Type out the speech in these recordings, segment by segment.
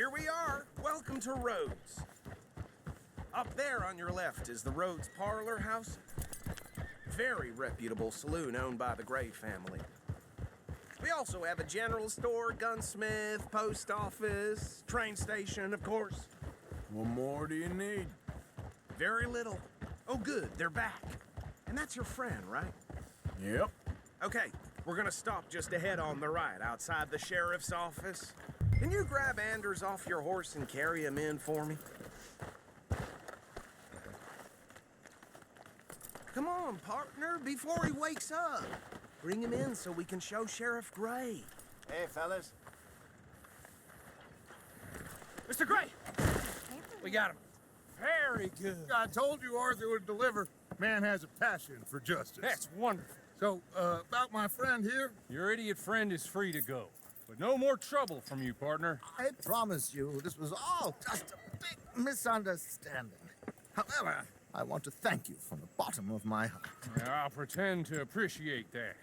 Here we are. Welcome to Rhodes. Up there on your left is the Rhodes Parlor House. Very reputable saloon owned by the Gray family. We also have a general store, gunsmith, post office, train station, of course. What more do you need? Very little. Oh, good, they're back. And that's your friend, right? Yep. Okay, we're gonna stop just ahead on the right, outside the sheriff's office. Can you grab Anders off your horse and carry him in for me? Come on, partner, before he wakes up. Bring him in so we can show Sheriff Gray. Hey, fellas. Mr. Gray! We got him. Very good. I told you Arthur would deliver. Man has a passion for justice. That's wonderful. So, about my friend here? Your idiot friend is free to go. But no more trouble from you, partner. I promise you, this was all just a big misunderstanding. However, I want to thank you from the bottom of my heart. I'll pretend to appreciate that.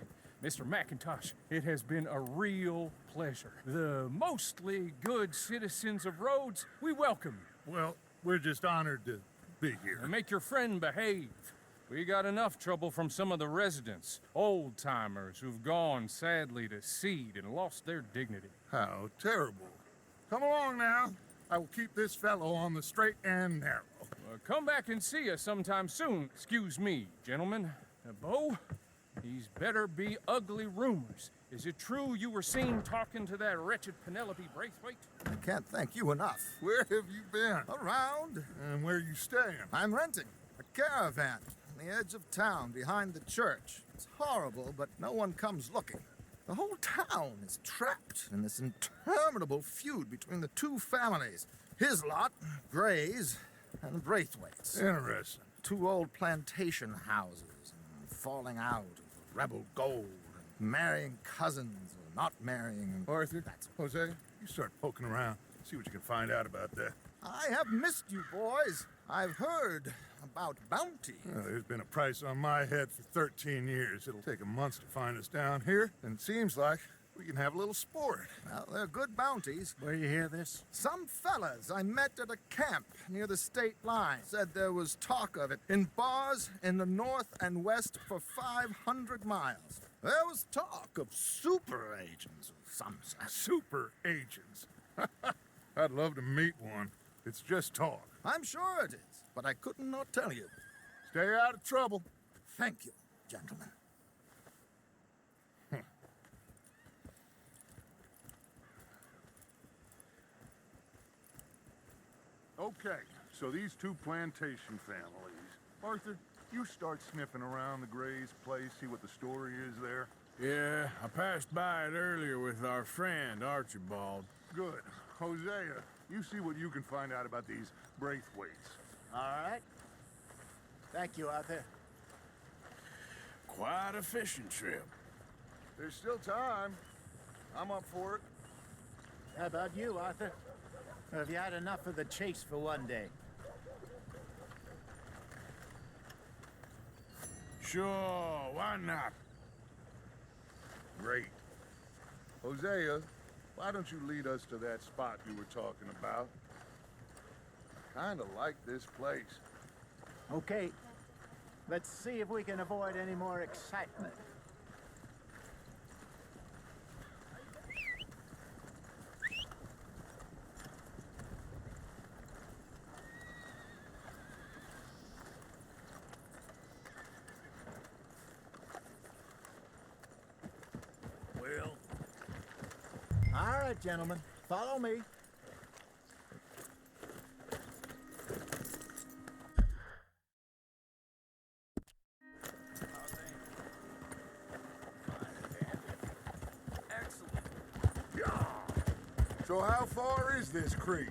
Mr. McIntosh, it has been a real pleasure. The mostly good citizens of Rhodes, we welcome you. Well, we're just honored to be here. And make your friend behave. We got enough trouble from some of the residents, old-timers who've gone, sadly, to seed and lost their dignity. How terrible. Come along now. I will keep this fellow on the straight and narrow. Come back and see us sometime soon. Excuse me, gentlemen. Bo, these better be ugly rumors. Is it true you were seen talking to that wretched Penelope Braithwaite? I can't thank you enough. Where have you been? Around. And where you staying? I'm renting a caravan on the edge of town behind the church. It's horrible, but no one comes looking. The whole town is trapped in this interminable feud between the two families. His lot, Gray's, and Braithwaite's. Interesting. Two old plantation houses, and falling out of rebel gold, and marrying cousins or not marrying. Arthur, Jose, you start poking around. See what you can find out about that. I have missed you, boys. I've heard about bounty. Well, there's been a price on my head for 13 years. It'll take 'em months to find us down here, and it seems like we can have a little sport. Well, they're good bounties. Where you hear this? Some fellas I met at a camp near the state line said there was talk of it in bars in the north and west for 500 miles. There was talk of super agents of some sort. Super agents. I'd love to meet one. It's just talk. I'm sure it is, but I couldn't not tell you. Stay out of trouble. Thank you, gentlemen. Okay, so these two plantation families. Arthur, you start sniffing around the Gray's place, see what the story is there. Yeah, I passed by it earlier with our friend, Archibald. Good. Hosea, you see what you can find out about these Braithwaites. All right. Thank you, Arthur. Quite a fishing trip. There's still time. I'm up for it. How about you, Arthur? Have you had enough of the chase for one day? Sure, why not? Great. Hosea, why don't you lead us to that spot you were talking about? Kinda like this place. Okay. Let's see if we can avoid any more excitement. Well, All right, gentlemen. Follow me. So how far is this creek?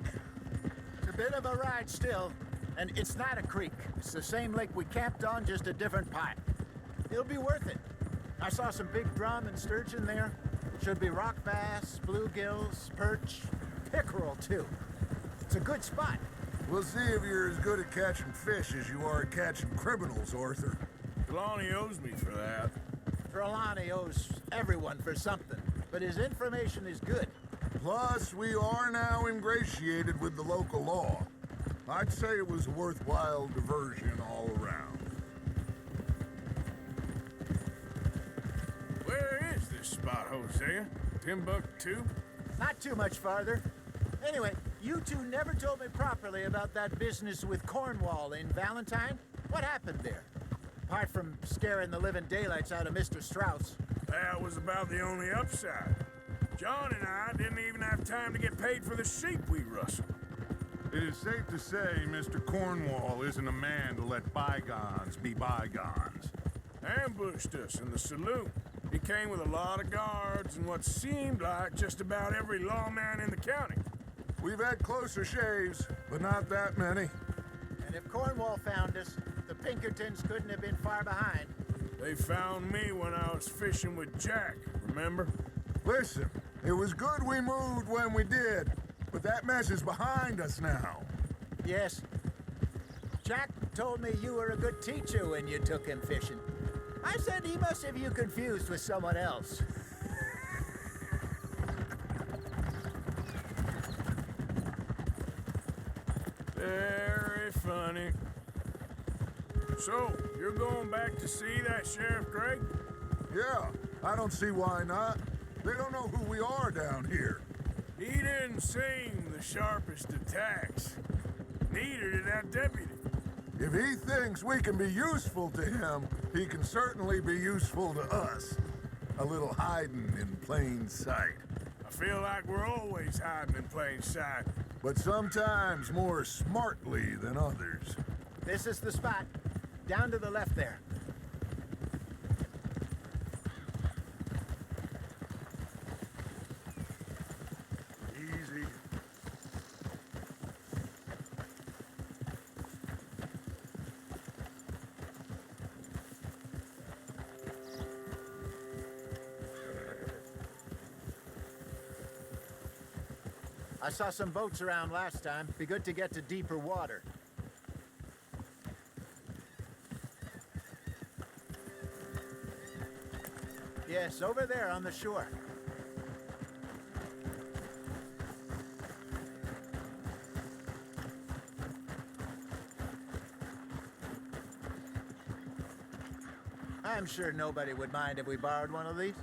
It's a bit of a ride still, and it's not a creek. It's the same lake we camped on, just a different part. It'll be worth it. I saw some big drum and sturgeon there. Should be rock bass, bluegills, perch, pickerel too. It's a good spot. We'll see if you're as good at catching fish as you are at catching criminals, Arthur. Trelawney owes me for that. Trelawney owes everyone for something, but his information is good. Plus, we are now ingratiated with the local law. I'd say it was a worthwhile diversion all around. Where is this spot, Hosea? Timbuktu? Not too much farther. Anyway, you two never told me properly about that business with Cornwall in Valentine. What happened there? Apart from scaring the living daylights out of Mr. Strauss. That was about the only upside. John and I didn't even have time to get paid for the sheep we rustled. It is safe to say Mr. Cornwall isn't a man to let bygones be bygones. Ambushed us in the saloon. He came with a lot of guards and what seemed like just about every lawman in the county. We've had closer shaves, but not that many. And if Cornwall found us, the Pinkertons couldn't have been far behind. They found me when I was fishing with Jack, remember? Listen, it was good we moved when we did, but that mess is behind us now. Yes. Jack told me you were a good teacher when you took him fishing. I said he must have you confused with someone else. Very funny. So, you're going back to see that Sheriff Gregg? Yeah, I don't see why not. They don't know who we are down here. He didn't seem the sharpest attacks. Neither did that deputy. If he thinks we can be useful to him, he can certainly be useful to us. A little hiding in plain sight. I feel like we're always hiding in plain sight. But sometimes more smartly than others. This is the spot. Down to the left there. Easy. I saw some boats around last time. Be good to get to deeper water. Yes, over there on the shore. I'm sure nobody would mind if we borrowed one of these.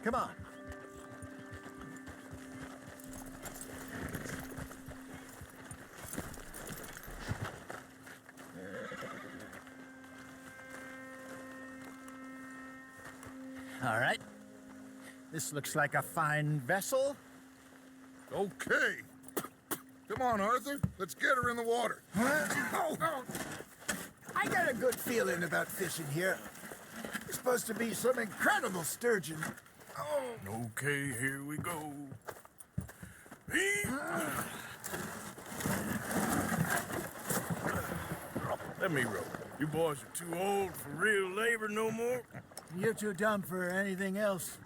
Come on. All right. This looks like a fine vessel. Okay. Come on, Arthur. Let's get her in the water. I got a good feeling about fishing here. There's supposed to be some incredible sturgeon. Okay, here we go. Let me row. You boys are too old for real labor no more. You're too dumb for anything else.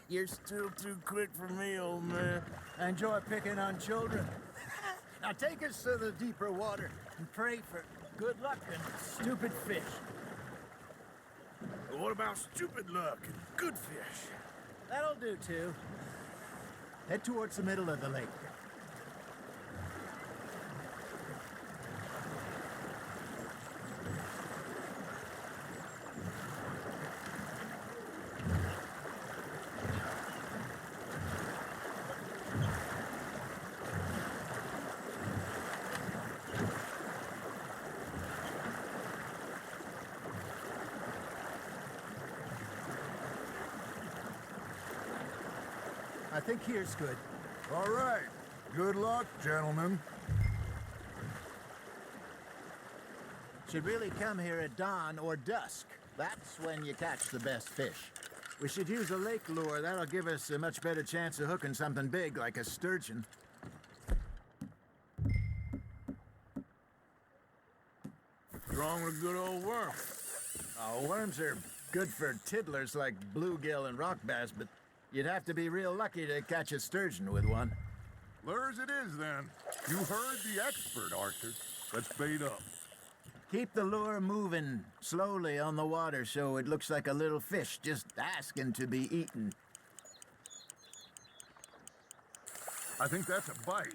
You're still too quick for me, old man. I enjoy picking on children. Now take us to the deeper water and pray for good luck and stupid fish. What about stupid luck and good fish? That'll do, too. Head towards the middle of the lake. I think here's good. All right. Good luck, gentlemen. Should really come here at dawn or dusk. That's when you catch the best fish. We should use a lake lure. That'll give us a much better chance of hooking something big like a sturgeon. What's wrong with a good old worm? Oh, worms are good for tiddlers like bluegill and rock bass, but you'd have to be real lucky to catch a sturgeon with one. Lures it is, then. You heard the expert, Arthur. Let's bait up. Keep the lure moving slowly on the water so it looks like a little fish just asking to be eaten. I think that's a bite.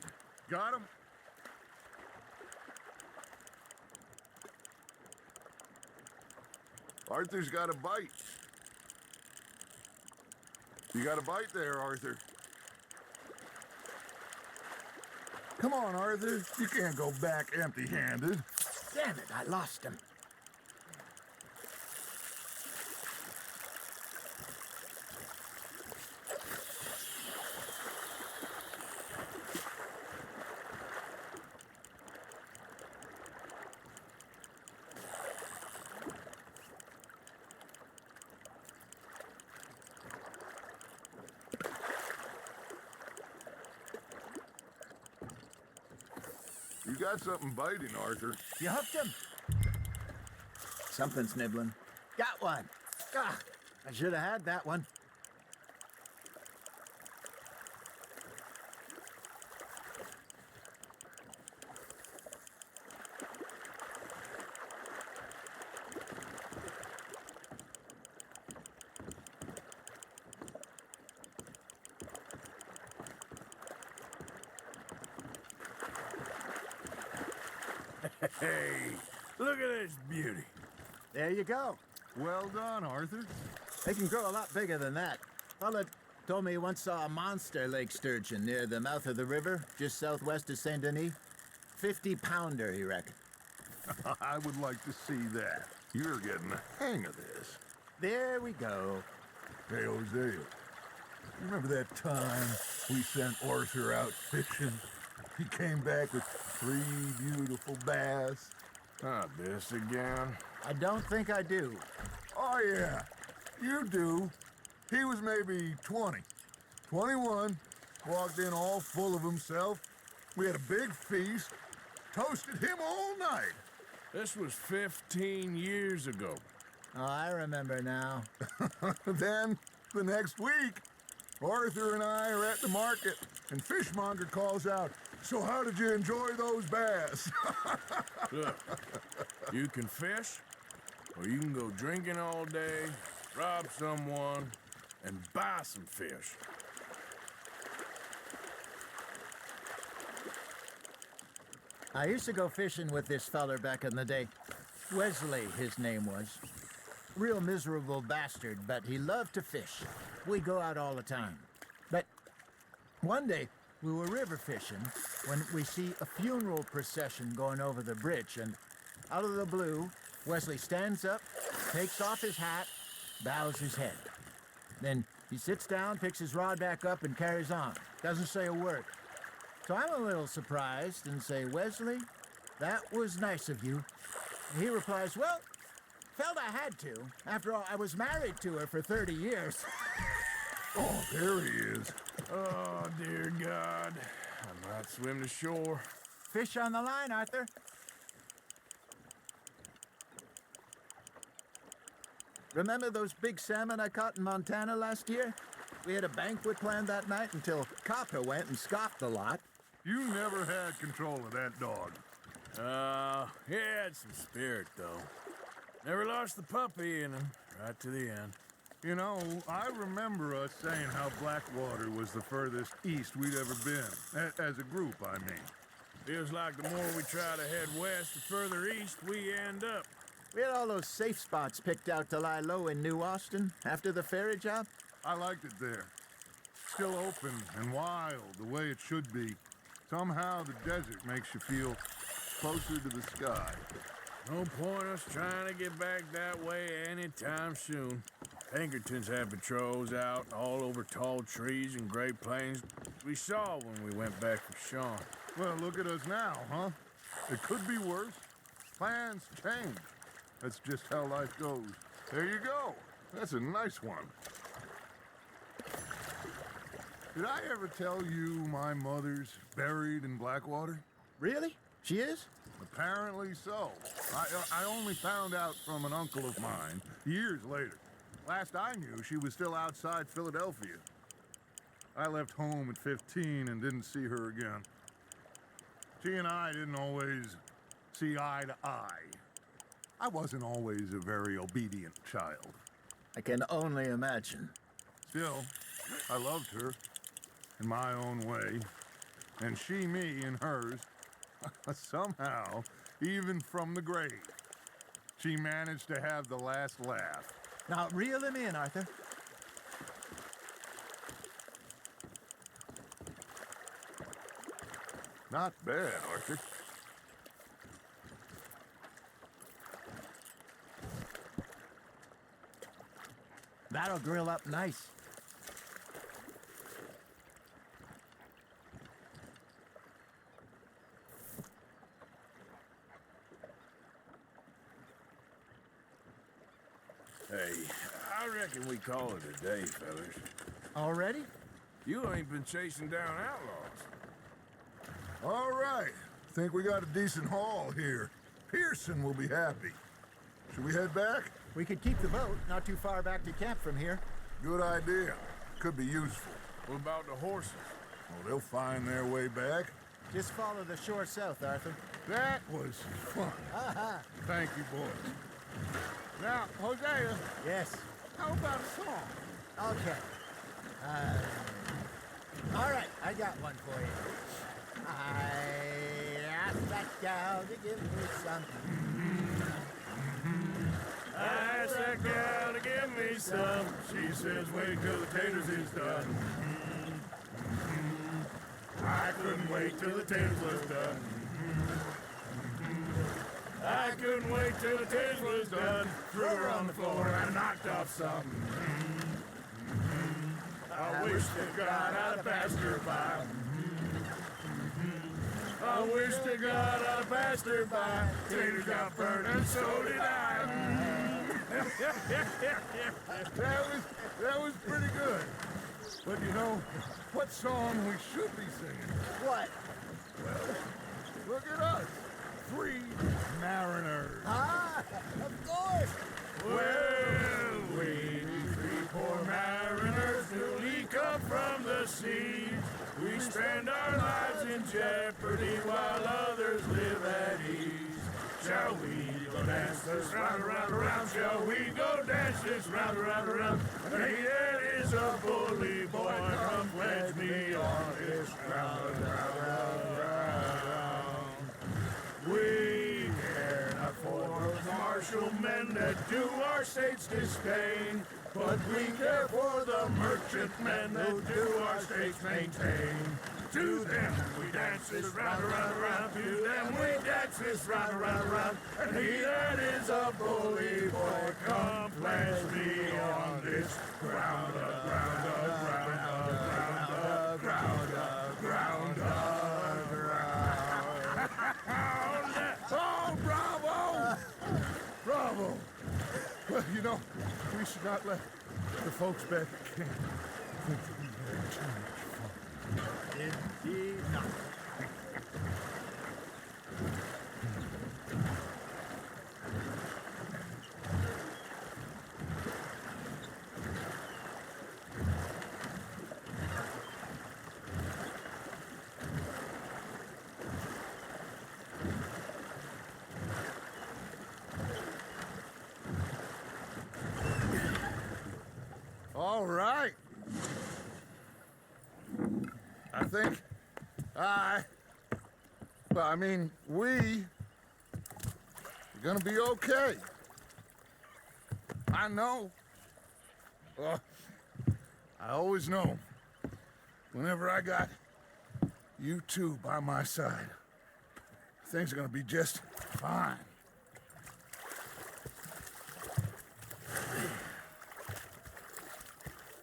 Got him? Arthur's got a bite. You got a bite there, Arthur. Come on, Arthur. You can't go back empty-handed. Damn it, I lost him. You got something biting, Arthur. You hooked him? Something's nibbling. Got one. Ah, I should have had that one. Hey, look at this beauty. There you go. Well done, Arthur. They can grow a lot bigger than that. Fella told me he once saw a monster lake sturgeon near the mouth of the river, just southwest of Saint Denis. 50-pounder, he reckoned. I would like to see that. You're getting the hang of this. There we go. Hey, Hosea, you remember that time we sent Arthur out fishing? He came back with 3 beautiful bass. Not this again. I don't think I do. Oh, yeah, you do. He was maybe 20, 21, walked in all full of himself. We had a big feast, toasted him all night. This was 15 years ago. Oh, I remember now. Then, the next week, Arthur and I are at the market, and Fishmonger calls out, "So how did you enjoy those bass?" Look, you can fish, or you can go drinking all day, rob someone, and buy some fish. I used to go fishing with this feller back in the day. Wesley, his name was. Real miserable bastard, but he loved to fish. We go out all the time. But one day, we were river fishing when we see a funeral procession going over the bridge, and out of the blue, Wesley stands up, takes off his hat, bows his head. Then he sits down, picks his rod back up, and carries on. Doesn't say a word. So I'm a little surprised and say, "Wesley, that was nice of you." And he replies, "Well, felt I had to. After all, I was married to her for 30 years. Oh, there he is. Oh, dear God. I might swim to shore. Fish on the line, Arthur. Remember those big salmon I caught in Montana last year? We had a banquet planned that night until Copper went and scoffed the lot. You never had control of that dog. He had some spirit, though. Never lost the puppy in him, right to the end. You know, I remember us saying how Blackwater was the furthest east we'd ever been. As a group, I mean. Feels like the more we try to head west, the further east we end up. We had all those safe spots picked out to lie low in New Austin after the ferry job. I liked it there. Still open and wild, the way it should be. Somehow the desert makes you feel closer to the sky. No point us trying to get back that way anytime soon. Pinkertons had patrols out all over tall trees and Great Plains. We saw when we went back for Sean. Well, look at us now, huh? It could be worse. Plans change. That's just how life goes. There you go. That's a nice one. Did I ever tell you my mother's buried in Blackwater? Really? She is? Apparently so. I only found out from an uncle of mine years later. Last I knew, she was still outside Philadelphia. I left home at 15 and didn't see her again. She and I didn't always see eye to eye. I wasn't always a very obedient child. I can only imagine. Still, I loved her in my own way. and she me in hers. Somehow, even from the grave, she managed to have the last laugh. Now, reel him in, Arthur. Not bad, Arthur. That'll grill up nice. Hey, I reckon we call it a day, fellas. Already? You ain't been chasing down outlaws. All right. Think we got a decent haul here. Pearson will be happy. Should we head back? We could keep the boat not too far back to camp from here. Good idea. Could be useful. What about the horses? Well, they'll find their way back. Just follow the shore south, Arthur. That was fun. Thank you, boys. Now, Hosea, Yes. how about a song? Okay. All right, I got one for you. I asked that gal to give me some. I asked that gal to give me some. She says, wait till the taters is done. I couldn't wait till the taters was done. I couldn't wait till the taters was done. Threw her on the floor and knocked off some. I wish to God I'd have passed her by. I wish to God I'd have passed her by. Taters got burned and so did I. That was pretty good. But you know, what song we should be singing? What? Look at us. 3 mariners. Ah, of course. Well, we 3 poor mariners newly come from the seas. We spend our lives in jeopardy while others live at ease. Shall we go dance this round, around, around? Shall we go dance this round, around, around? Hey, that is a bully boy. Come pledge me on this ground, round, round. We care not for the martial men that do our state's disdain, but we care for the merchant men that do our states maintain. To them we dance this round, around, around. To them we dance this round, around, around. And he that is a bully boy, come pledge me on this ground, ground, ground, ground, ground, ground, ground. Oh, bravo! Bravo! Well, you know, we should not let the folks back at camp think that we had too much fun. Indeed not. All right. I think we're gonna be okay. I know. I always know. Whenever I got you two by my side, things are gonna be just fine.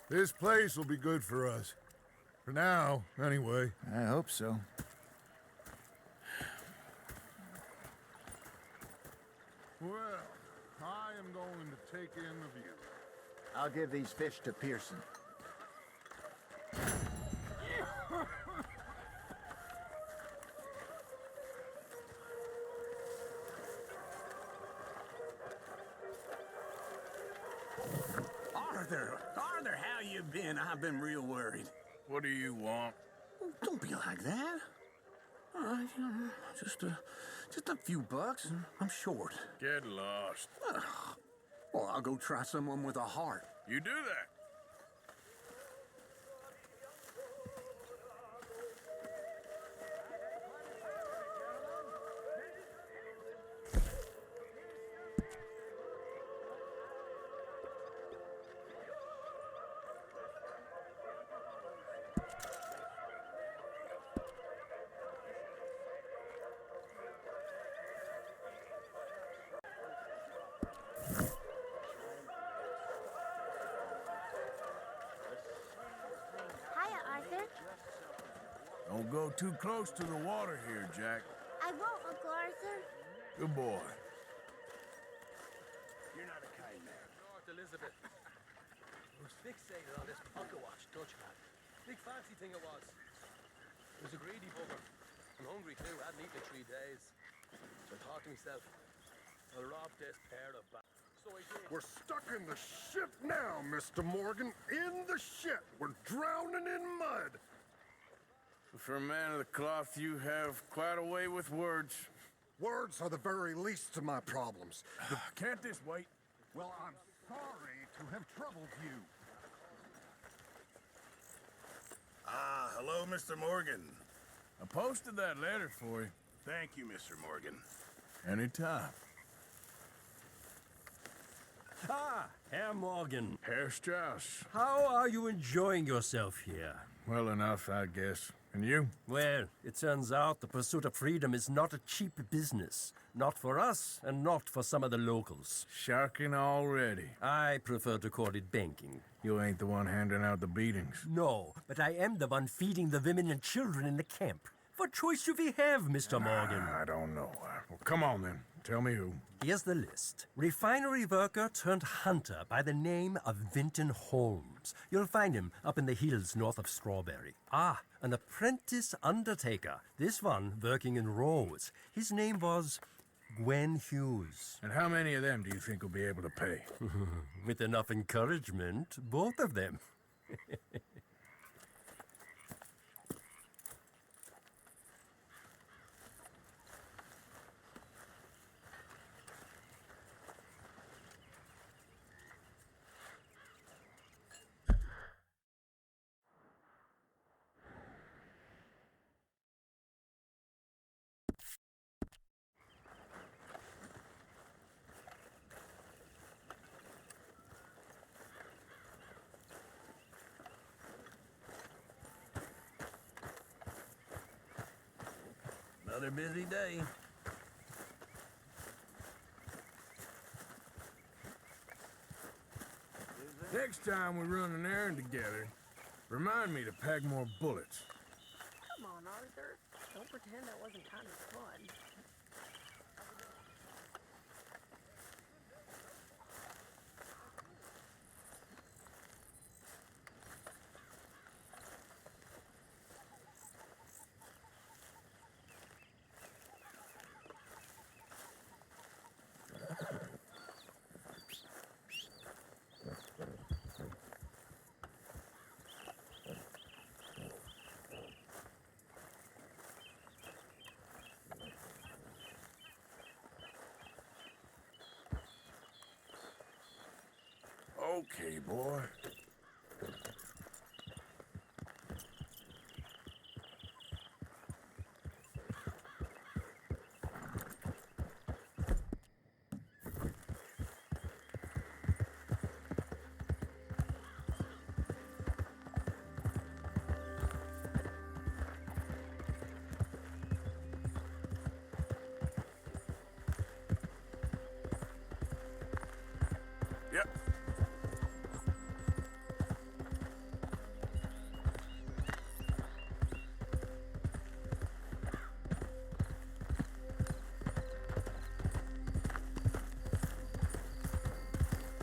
This place will be good for us. For now, anyway. I hope so. Well, I am going to take in the view. I'll give these fish to Pearson. Arthur, how you been? I've been real worried. What do you want? Don't be like that. Just a few bucks, and I'm short. Get lost. Well, I'll go try someone with a heart. You do that. too close to the water here, Jack. I won't, Uncle Arthur. Good boy. You're not a kind man. North Elizabeth. I was fixated on this pocket watch Dutch man. Big fancy thing it was. It was a greedy bugger. I'm hungry too, hadn't eaten in 3 days. So I thought to myself, I'll rob this pair of So I did. We're stuck in the shit now, Mr. Morgan. In the shit. We're drowning in mud. For a man of the cloth, you have quite a way with words. Words are the very least of my problems. Can't this wait? Well, I'm sorry to have troubled you. Ah, hello, Mr. Morgan. I posted that letter for you. Thank you, Mr. Morgan. Anytime. Ah, Herr Morgan. Herr Strauss. How are you enjoying yourself here? Well enough, I guess. And you? Well, it turns out the pursuit of freedom is not a cheap business. Not for us, and not for some of the locals. Sharking already. I prefer to call it banking. You ain't the one handing out the beatings. No, but I am the one feeding the women and children in the camp. What choice do we have, Mr. Morgan? I don't know. Well, come on then. Tell me who. Here's the list. Refinery worker turned hunter by the name of Vinton Holmes. You'll find him up in the hills north of Strawberry. Ah, an apprentice undertaker. This one working in Rhodes. His name was Gwen Hughes. And how many of them do you think will be able to pay? With enough encouragement, both of them. Another busy day. Next time we run an errand together, remind me to pack more bullets. Come on, Arthur. Don't pretend that wasn't kind of fun. Okay, boy. Yep.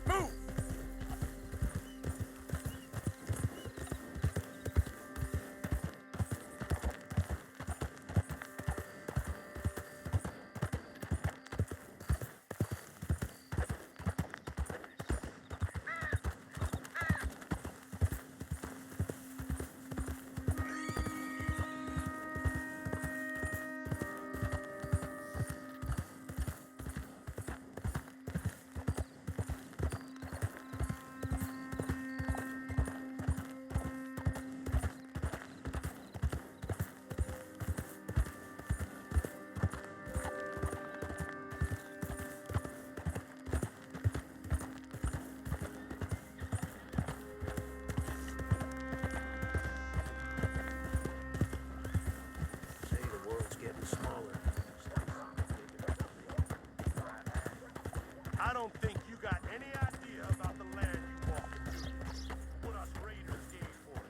Move! I don't think you got any idea about the land you walk into. What us raiders gave for it.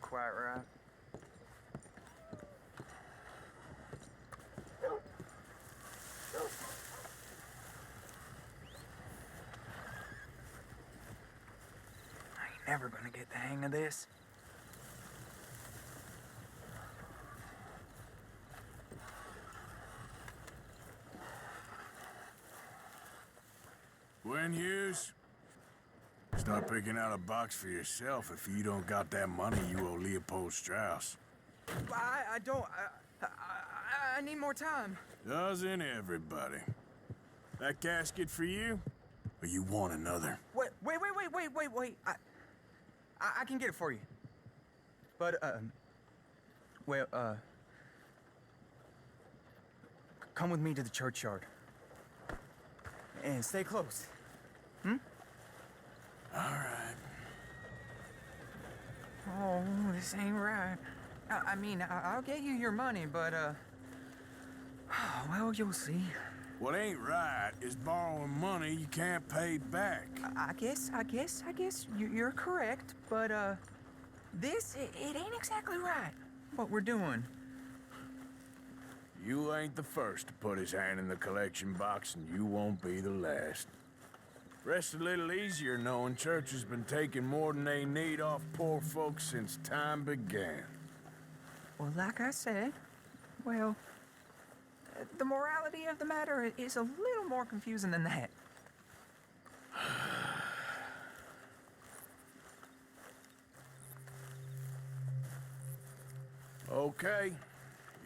look quite right. I ain't never gonna get the hang of this. Gwen Hughes, start picking out a box for yourself if you don't got that money you owe Leopold Strauss. I don't. I need more time. Doesn't everybody? That casket for you? Or you want another? Wait. I can get it for you. But, come with me to the churchyard. And stay close. Hmm? All right. Oh, this ain't right. I mean, I'll get you your money, but, well, you'll see. What ain't right is borrowing money you can't pay back. I guess you're correct, but, this, it ain't exactly right, what we're doing. You ain't the first to put his hand in the collection box, and you won't be the last. Rest a little easier knowing church has been taking more than they need off poor folks since time began. Well, like I said, well, the morality of the matter is a little more confusing than that. Okay.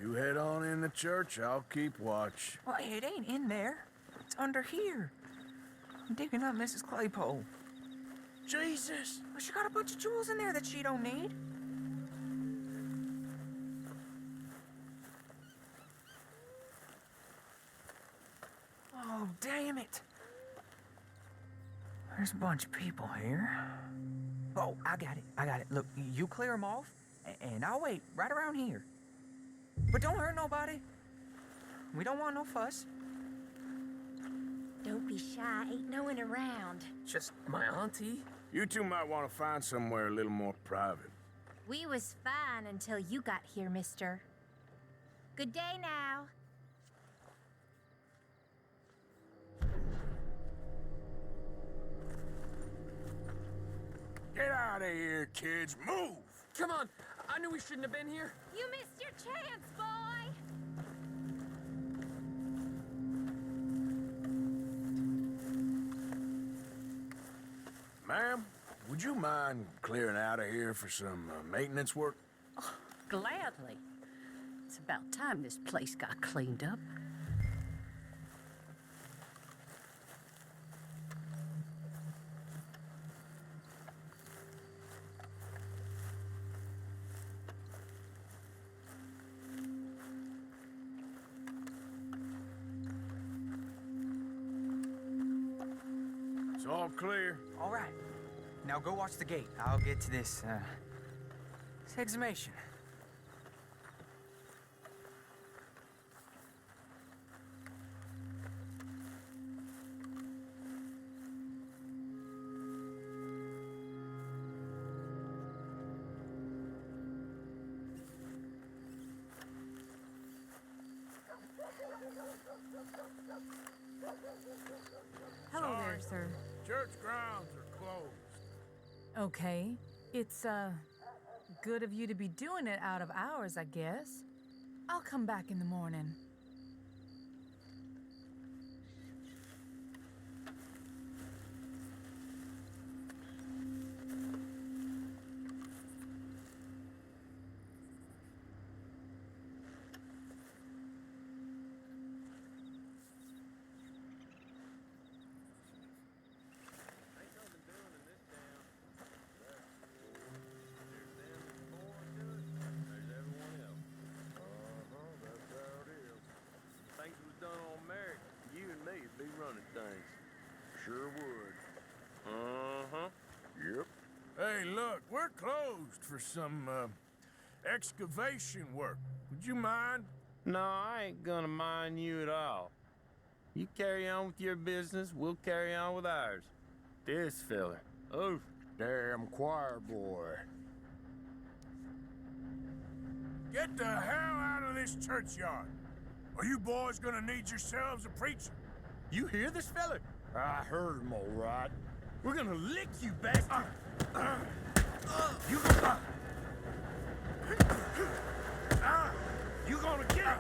You head on in the church, I'll keep watch. Well, it ain't in there. It's under here. I'm digging up Mrs. Claypole. Jesus! Well, she got a bunch of jewels in there that she don't need. Oh, damn it. There's a bunch of people here. Oh, I got it. Look, you clear them off, and I'll wait right around here. But don't hurt nobody. We don't want no fuss. Don't be shy, ain't no one around. Just my auntie. You two might want to find somewhere a little more private. We was fine until you got here, mister. Good day now. Get out of here, kids. Move! Come on. I knew we shouldn't have been here. You missed your chance, boy. Ma'am, would you mind clearing out of here for some maintenance work? Oh, gladly. It's about time this place got cleaned up. It's all clear. All right. Now go watch the gate. I'll get to this exhumation. Hello there, sir. Church grounds are closed. Okay. It's, good of you to be doing it out of hours, I guess. I'll come back in the morning. Be running things. Sure would. Uh-huh. Yep. Hey, look, we're closed for some, excavation work. Would you mind? No, I ain't gonna mind you at all. You carry on with your business, we'll carry on with ours. This fella. Oh, damn choir boy. Get the hell out of this churchyard. Or you boys gonna need yourselves a preacher. You hear this fella? I heard him all right. We're gonna lick you, bastard. You gonna get it.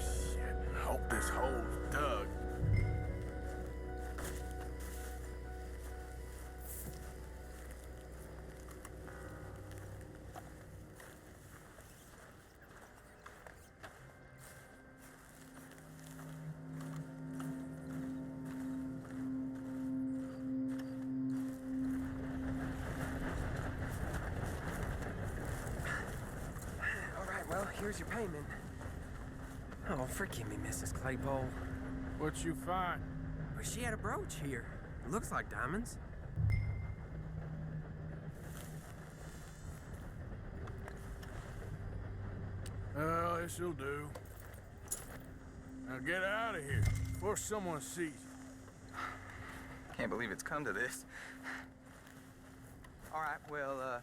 Shit. Hope this hole's dug. All right, well, here's your payment. Oh, forgive me, Mrs. Claypole. What you find? Well, she had a brooch here. It looks like diamonds. Well, this'll do. Now get out of here before someone sees you. Can't believe it's come to this. All right, well,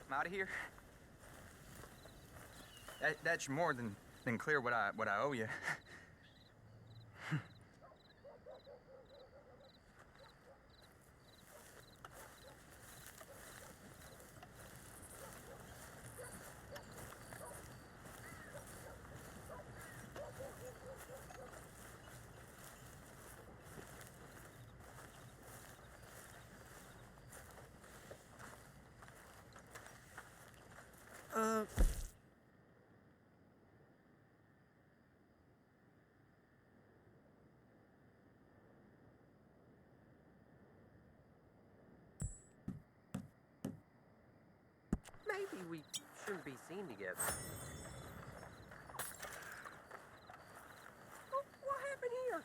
I'm out of here. That's more than clear what I owe you. Maybe we shouldn't be seen together. Oh, what happened here?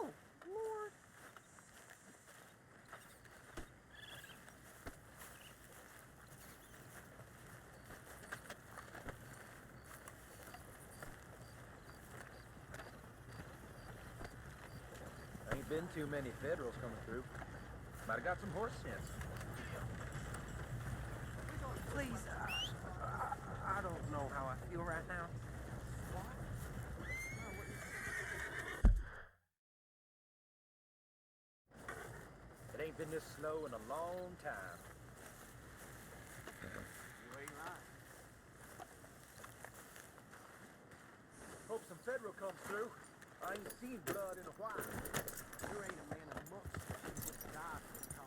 Oh, Lord. Ain't been too many Federals coming through. Might have got some horse sense. Please, I don't know how I feel right now. It ain't been this slow in a long time. You ain't lying. Hope some Federal comes through. I ain't seen blood in a while. You ain't a man of months. You just die for the cause.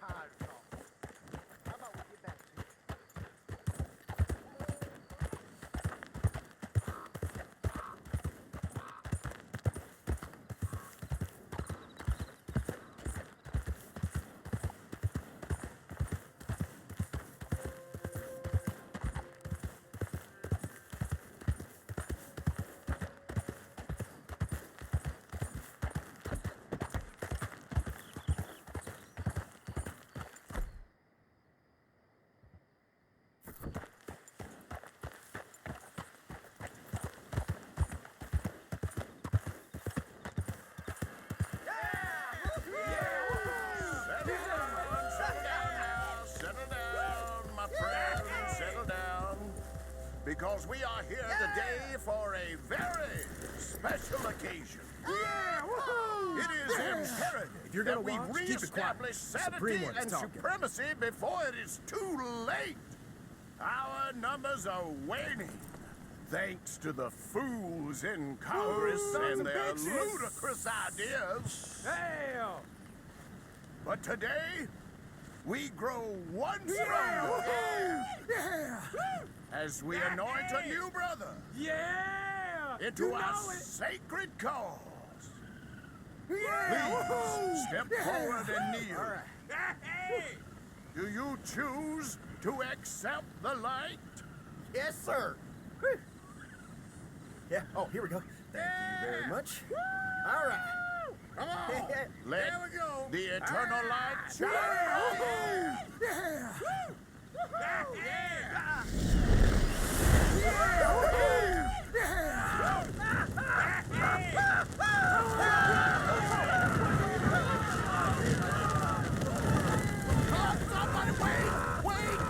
Tired of talking. How about we get back to it? Because we are here today for a very special occasion. It is imperative that we re-establish sanity and supremacy before it is too late. Our numbers are waning, thanks to the fools in Congress and their ludicrous ideas. Damn! But today, we grow one stronger. As we anoint a new brother. Yeah! into our sacred cause. Yeah! Please step forward and kneel. All right. Do you choose to accept the light? Yes, sir. Yeah, oh, here we go. Thank you very much. All right. Come on. Let There we go. the eternal light shine. Somebody wait!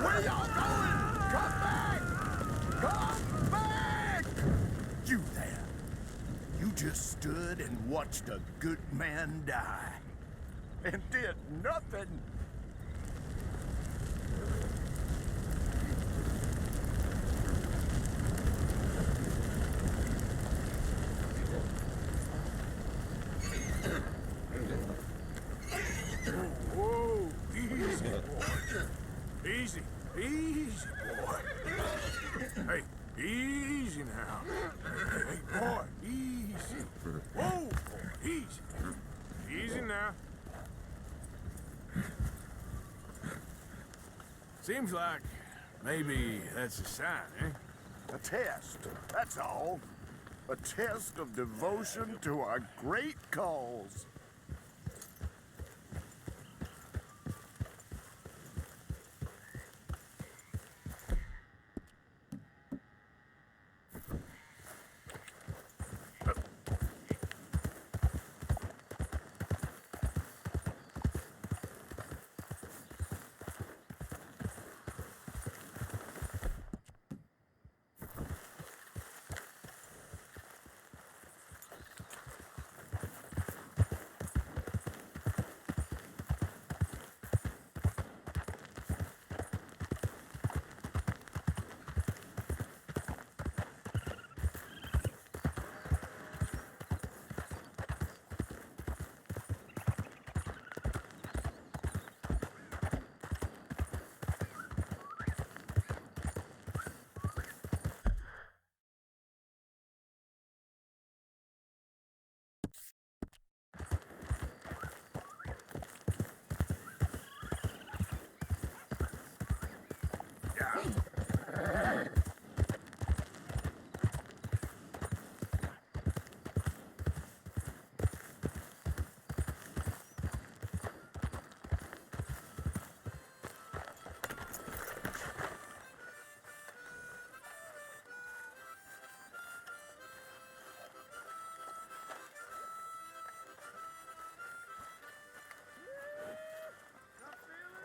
Where y'all going? Come back! Come back! You there. You just stood and watched a good man die. And did nothing. Whoa, easy, boy. Easy, easy, boy. Hey, easy now. Hey, boy, easy. Whoa, boy, easy. Easy now. Seems like maybe that's a sign, eh? A test, that's all. A test of devotion to our great cause.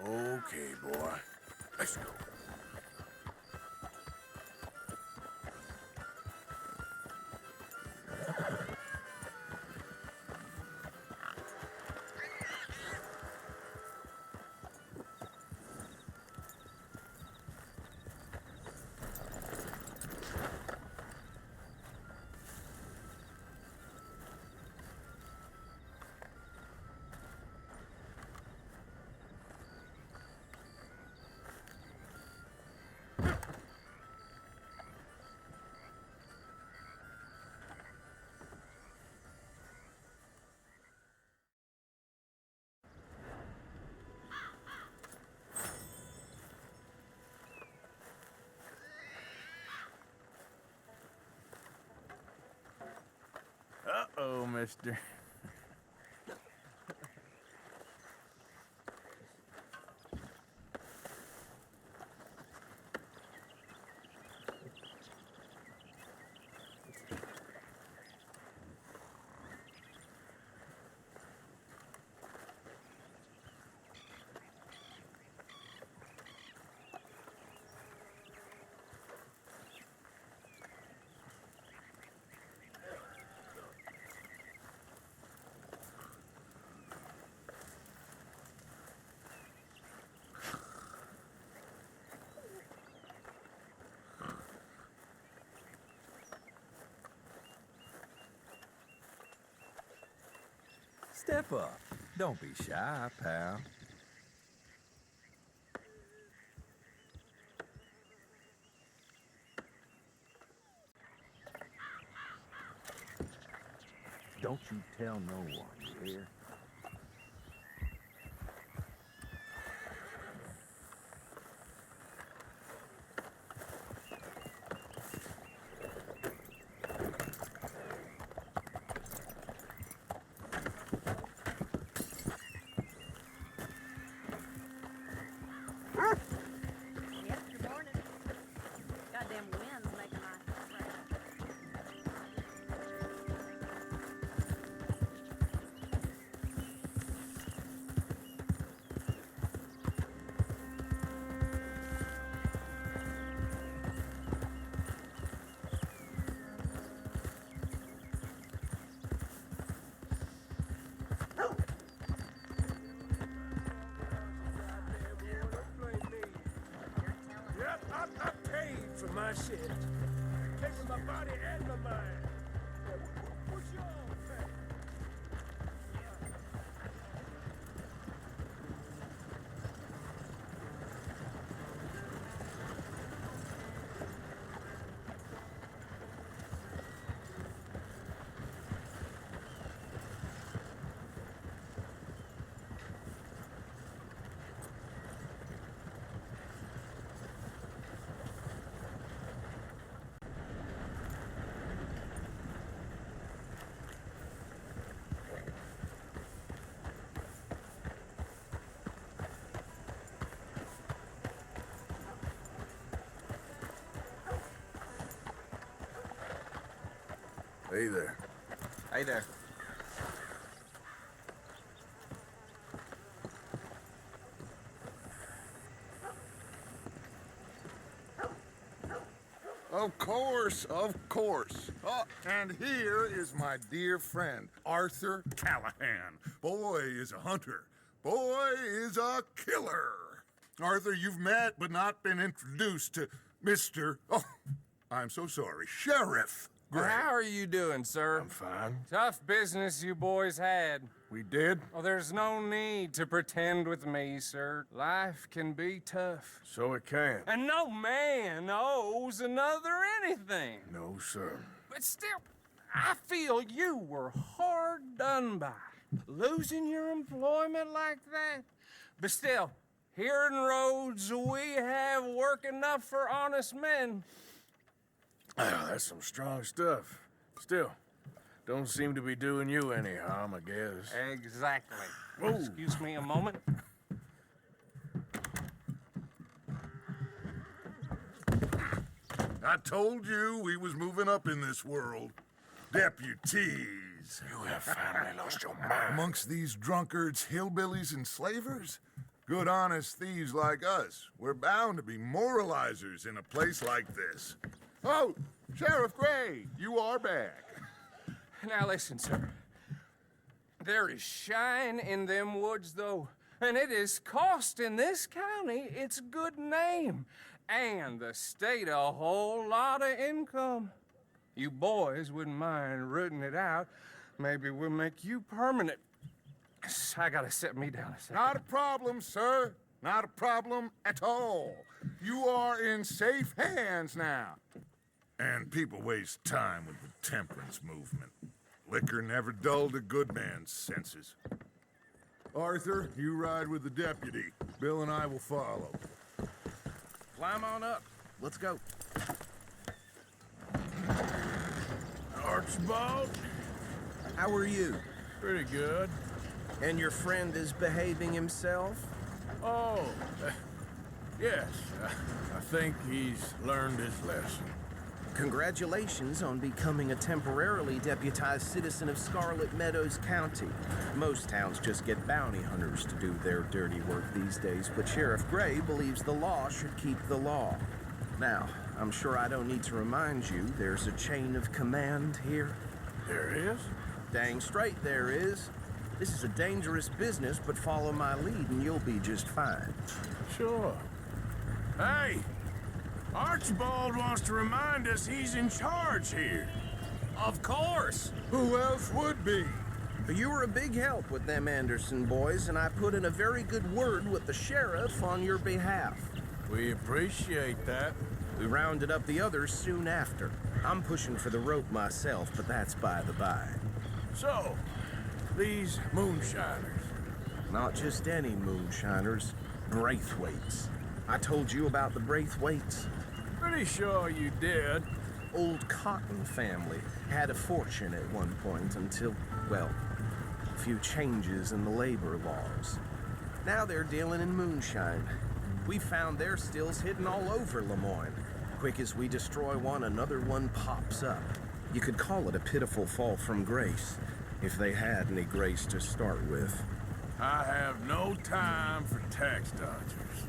Okay, boy. Let's go. Uh-oh, mister. Step up. Don't be shy, pal. Don't you tell no one, you hear? Yep, good morning. Goddamn wind's making my Yep, I paid for my shit. Taking my body and my mind. What's your pay? Hey there. Hey there. Of course, of course. Oh, and here is my dear friend, Arthur Callahan. Boy is a hunter. Boy is a killer. Arthur, you've met but not been introduced to Mr. Oh, I'm so sorry, Sheriff Gray. How are you doing, sir? I'm fine. Tough business you boys had. We did? Well, there's no need to pretend with me, sir. Life can be tough. So it can. And no man owes another anything. No, sir. But still, I feel you were hard done by. Losing your employment like that. But still, here in Rhodes, we have work enough for honest men. Ah, that's some strong stuff. Still, don't seem to be doing you any harm, I guess. Exactly. Whoa. Excuse me a moment. I told you we was moving up in this world. Deputies. You have finally lost your mind. Amongst these drunkards, hillbillies, and slavers? Good, honest thieves like us. We're bound to be moralizers in a place like this. Oh, Sheriff Gray, you are back. Now listen, sir. There is shine in them woods, though, and it is costing this county its good name and the state a whole lot of income. You boys wouldn't mind rooting it out. Maybe we'll make you permanent. I gotta sit me down a second. Not a problem, sir. Not a problem at all. You are in safe hands now. And people waste time with the temperance movement. Liquor never dulled a good man's senses. Arthur, you ride with the deputy. Bill and I will follow. Climb on up. Let's go. Archibald? How are you? Pretty good. And your friend is behaving himself? Oh, yes. I think he's learned his lesson. Congratulations on becoming a temporarily deputized citizen of Scarlet Meadows County. Most towns just get bounty hunters to do their dirty work these days, but Sheriff Gray believes the law should keep the law. Now, I'm sure I don't need to remind you there's a chain of command here. There is? Dang straight there is. This is a dangerous business, but follow my lead and you'll be just fine. Sure. Hey! Archibald wants to remind us he's in charge here. Of course! Who else would be? You were a big help with them Anderson boys, and I put in a very good word with the sheriff on your behalf. We appreciate that. We rounded up the others soon after. I'm pushing for the rope myself, but that's by the by. So, these moonshiners. Not just any moonshiners, Braithwaites. I told you about the Braithwaites? Pretty sure you did. Old Cotton family had a fortune at one point until, well, a few changes in the labor laws. Now they're dealing in moonshine. We found their stills hidden all over Lemoyne. Quick as we destroy one, another one pops up. You could call it a pitiful fall from grace, if they had any grace to start with. I have no time for tax dodgers.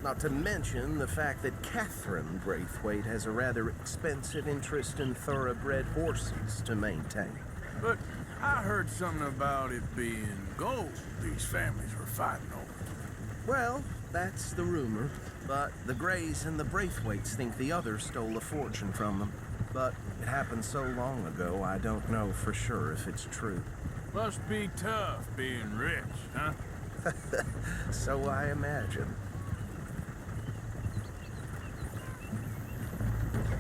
Not to mention the fact that Catherine Braithwaite has a rather expensive interest in thoroughbred horses to maintain. But I heard something about it being gold these families were fighting over. Well, that's the rumor. But the Greys and the Braithwaites think the others stole a fortune from them. But it happened so long ago, I don't know for sure if it's true. Must be tough being rich, huh? So I imagine.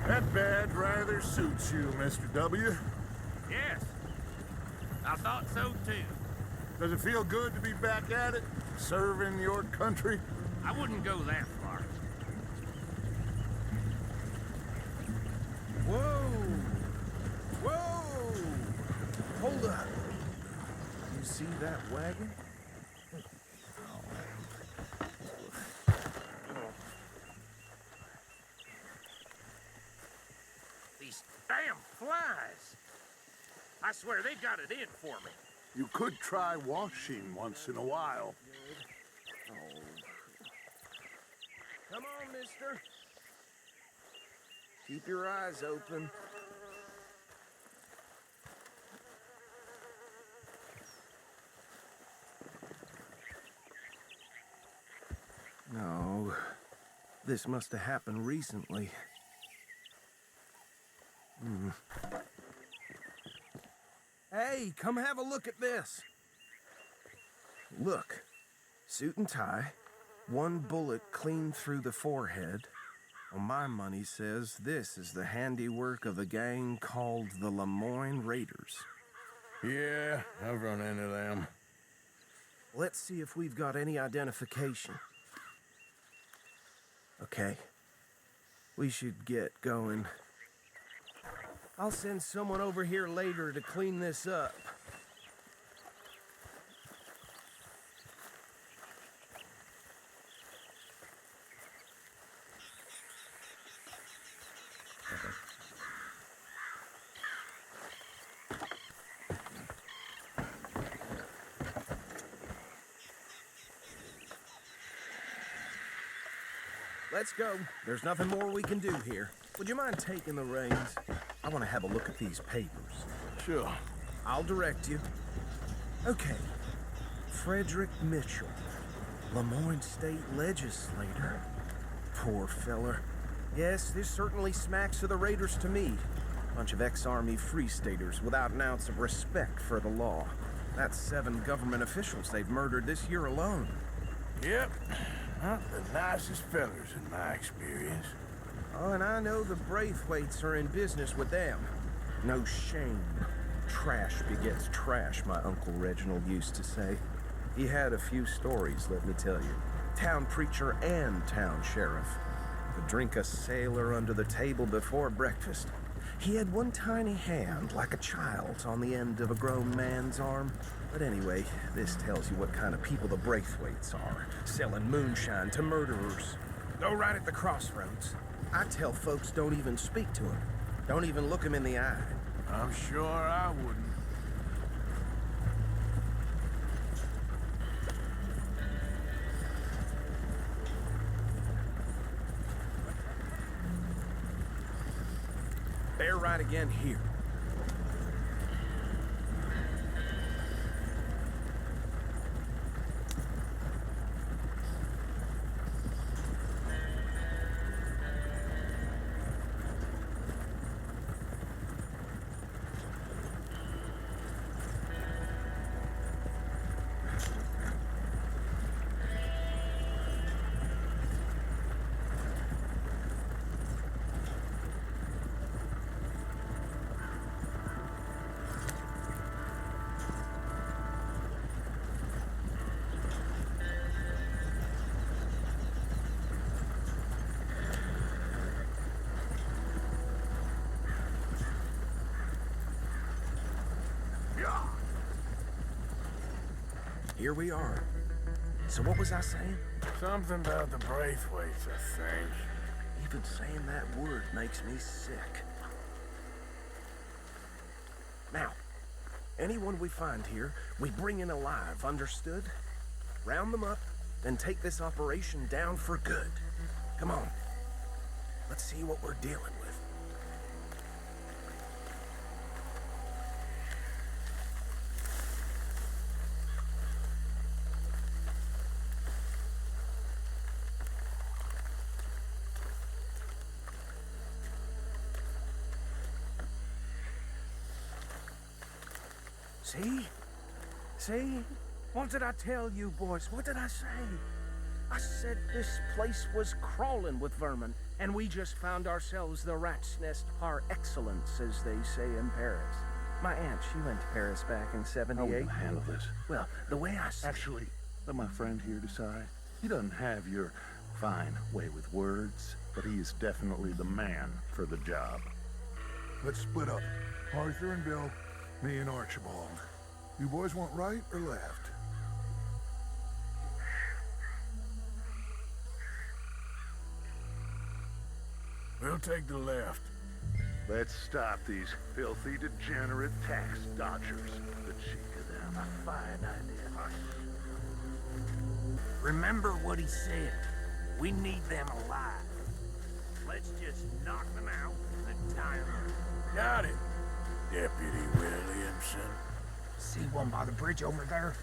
That badge rather suits you, Mr. W. Yes. I thought so too. Does it feel good to be back at it? Serving your country? I wouldn't go that far. Whoa! Whoa! Hold up. You see that wagon? These damn flies. I swear they got it in for me. You could try washing once in a while. Come on, mister. Keep your eyes open. No, this must have happened recently. Hey, come have a look at this. Look, suit and tie, one bullet clean through the forehead. Well, my money says this is the handiwork of a gang called the Lemoyne Raiders. Yeah, I've run into them. Let's see if we've got any identification. Okay. We should get going. I'll send someone over here later to clean this up. Let's go. There's nothing more we can do here. Would you mind taking the reins? I want to have a look at these papers. Sure. I'll direct you. Okay. Frederick Mitchell, Lemoyne State Legislator. Poor feller. Yes, this certainly smacks of the Raiders to me. Bunch of ex-Army Free Staters without an ounce of respect for the law. That's 7 government officials they've murdered this year alone. Yep. Not the nicest fellers in my experience. Oh, and I know the Braithwaites are in business with them. No shame. Trash begets trash, my Uncle Reginald used to say. He had a few stories, let me tell you. Town preacher and town sheriff. Could drink a sailor under the table before breakfast. He had one tiny hand, like a child's, on the end of a grown man's arm. But anyway, this tells you what kind of people the Braithwaites are. Selling moonshine to murderers. Go right at the crossroads. I tell folks don't even speak to him. Don't even look him in the eye. I'm sure I wouldn't. Bear right again here. here we are. So what was I saying? Something about the Braithwaites, I think. Even saying that word makes me sick. Now, anyone we find here, we bring in alive, understood? Round them up, then take this operation down for good. Come on. Let's see what we're dealing with. See? See? What did I tell you, boys? What did I say? I said this place was crawling with vermin, and we just found ourselves the rat's nest par excellence, as they say in Paris. My aunt, she went to Paris back in '78. How will you handle this? Well, the way I see Actually, let my friend here decide. He doesn't have your fine way with words, but he is definitely the man for the job. Let's split up. Arthur and Bill, me and Archibald. You boys want right or left? We'll take the left. Let's stop these filthy, degenerate tax dodgers. The cheek of them. A fine idea. Remember what he said. We need them alive. Let's just knock them out and tie them up. Got it, Deputy Williamson. See one by the bridge over there?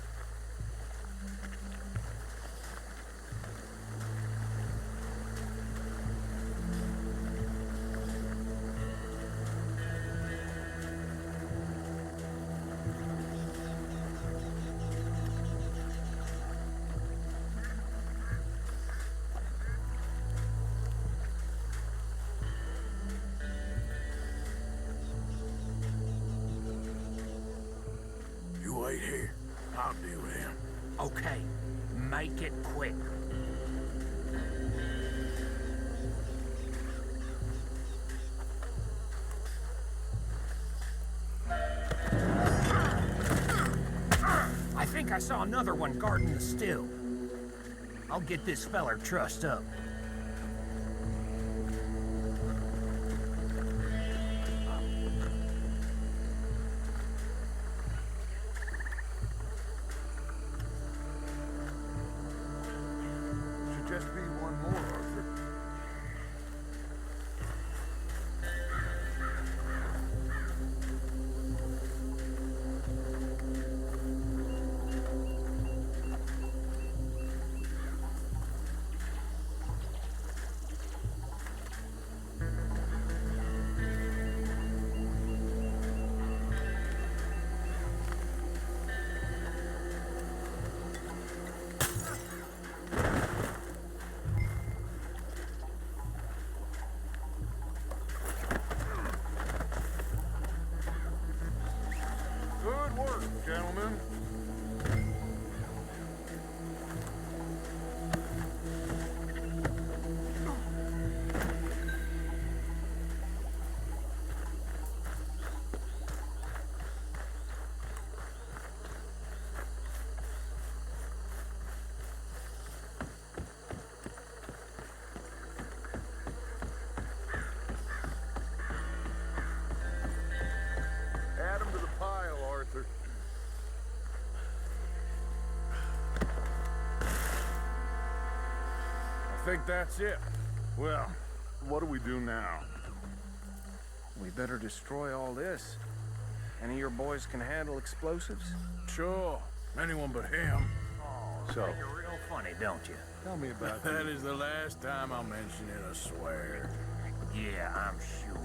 You wait here. I'll deal with him. Okay, make it quick. I think I saw another one guarding the still. I'll get this feller trussed up. Should just be one more, Arthur. Good work, gentlemen. Add 'em to the pile, Arthur. I think that's it. Well, what do we do now? we better destroy all this. Any of your boys can handle explosives? Sure. Anyone but him. Oh, So- you're real funny, don't you? Tell me about That is the last time I'll mention it, I swear. Yeah, I'm sure.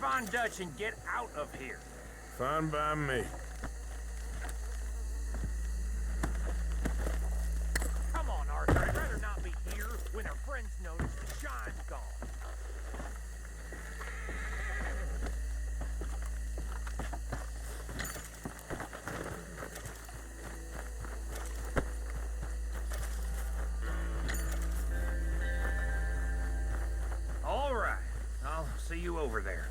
Von Dutch and get out of here. Fine by me. Come on, Arthur. I'd rather not be here when our friends notice the shine's gone. All right. I'll see you over there.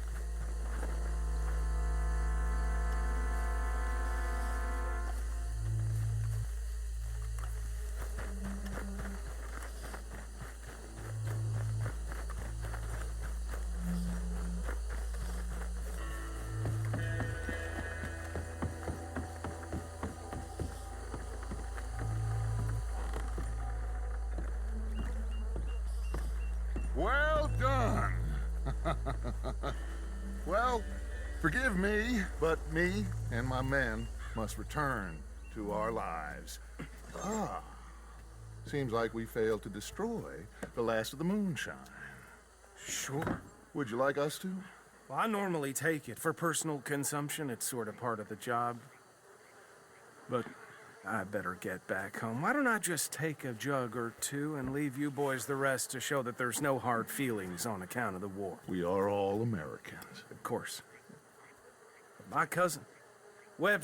Well done. Well, forgive me, but me and my men must return to our lives. Seems like we failed to destroy the last of the moonshine. Sure. Would you like us to? Well, I normally take it. For personal consumption, it's sort of part of the job. But I better get back home. Why don't I just take a jug or two and leave you boys the rest to show that there's no hard feelings on account of the war? We are all Americans. Of course. My cousin, Webb